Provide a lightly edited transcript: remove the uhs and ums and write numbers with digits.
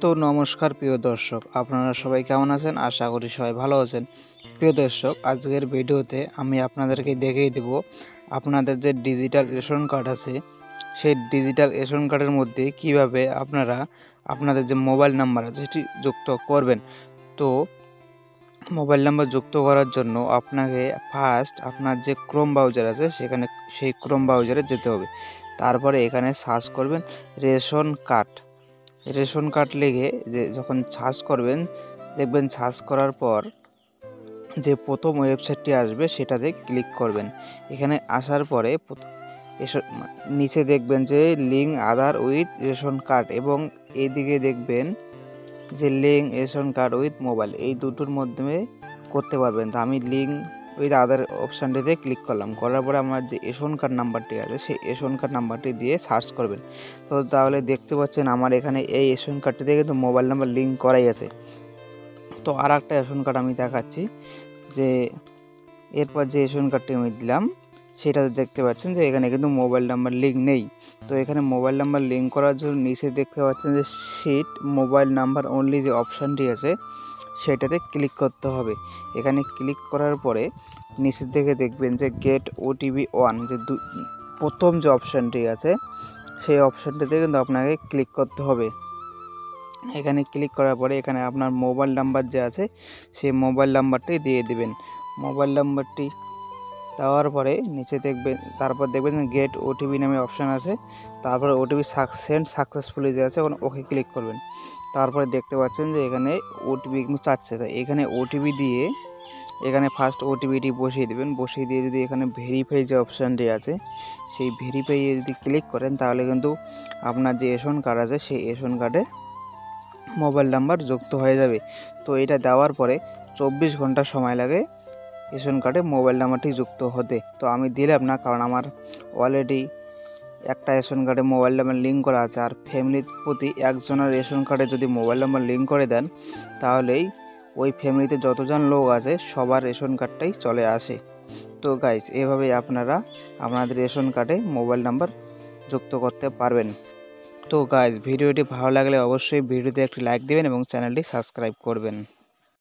তো নমস্কার প্রিয় দর্শক, আপনারা সবাই কেমন আছেন? আশা করি সবাই ভালো আছেন। প্রিয় দর্শক, আজকের ভিডিওতে আমি আপনাদেরকে দেখিয়ে দেব আপনাদের যে ডিজিটাল রেশন কার্ড আছে, সেই ডিজিটাল রেশন কার্ডের মধ্যে কিভাবে আপনারা আপনাদের যে মোবাইল নাম্বার আছে সেটি যুক্ত করবেন। তো মোবাইল নাম্বার যুক্ত করার জন্য আপনাকে ফার্স্ট আপনার যে ক্রোম ব্রাউজার আছে সেখানে সেই ক্রোম ব্রাউজারে যেতে হবে। তারপরে এখানে সার্চ করবেন রেশন কার্ড লিখে যে যখন সার্চ করবেন, দেখবেন সার্চ করার পর যে প্রথম ওয়েবসাইটটি আসবে সেটাতে ক্লিক করবেন। এখানে আসার পরে নিচে দেখবেন যে link Aadhaar with ration card এবং এইদিকে দেখবেন যে link ration card with mobile, এই দুটোর মাধ্যমে করতে পারবেন। তো আমি লিঙ্ক উইথ আধার অপশানটিতে ক্লিক করলাম। করার পরে আমার যে রেশন কার্ড নাম্বারটি আছে সেই রেশন কার্ড নাম্বারটি দিয়ে সার্চ করবেন। তো তাহলে দেখতে পাচ্ছেন আমার এখানে এই রেশন কার্ডটিতে কিন্তু মোবাইল নাম্বার লিঙ্ক করাই আছে। তো আর একটা রেশন কার্ড আমি দেখাচ্ছি, যে এরপর যে রেশন কার্ডটি আমি দিলাম সেটাতে দেখতে পাচ্ছেন যে এখানে কিন্তু মোবাইল নাম্বার লিঙ্ক নেই। তো এখানে মোবাইল নাম্বার লিঙ্ক করার জন্য নিচে দেখতে পাচ্ছেন যে শিট মোবাইল নাম্বার অনলি যে অপশানটি আছে সেটাতে ক্লিক করতে হবে। এখানে ক্লিক করার পরে নিচের দিকে দেখবেন যে গেট ওটিপি 1 যে প্রথম যে অপশানটি আছে সেই অপশানটিতে কিন্তু আপনাকে ক্লিক করতে হবে। এখানে ক্লিক করার পরে এখানে আপনার মোবাইল নাম্বার যে আছে সেই মোবাইল নাম্বারটি দিয়ে দেবেন। মোবাইল নাম্বারটি দেওয়ার পরে নিচে দেখবেন, তারপর দেখবেন গেট ওটিপি নামে অপশান আছে। তারপরে ওটিপি সেন্ড সাকসেসফুলি যে আছে ওকে ক্লিক করবেন। তারপরে দেখতে পাচ্ছেন যে এখানে ওটিপি কিন্তু চাচ্ছে, তাই এখানে ওটিপি দিয়ে এখানে ফার্স্ট ওটিপিটি বসিয়ে দেবেন। বসিয়ে দিয়ে যদি এখানে ভেরিফাই যে অপশানটি আছে সেই ভেরিফাইয়ে যদি ক্লিক করেন তাহলে কিন্তু আপনার যে রেশন কার্ড আছে সেই রেশন কার্ডে মোবাইল নাম্বার যুক্ত হয়ে যাবে। তো এটা দেওয়ার পরে 24 ঘন্টা সময় লাগে রেশন কার্ডে মোবাইল নাম্বারটি যুক্ত হতে। তো আমি দিলাম না, কারণ আমার অলরেডি একটা রেশন কার্ডে মোবাইল নাম্বার লিঙ্ক করা আছে। আর ফ্যামিলির প্রতি একজনের রেশন কার্ডে যদি মোবাইল নাম্বার লিঙ্ক করে দেন তাহলেই ওই ফ্যামিলিতে যতজন লোক আছে সবার রেশন কার্ডটাই চলে আসে। তো গাইস, এভাবেই আপনারা আপনাদের রেশন কার্ডে মোবাইল নাম্বার যুক্ত করতে পারবেন। তো গাইস, ভিডিওটি ভালো লাগলে অবশ্যই ভিডিওতে একটি লাইক দেবেন এবং চ্যানেলটি সাবস্ক্রাইব করবেন।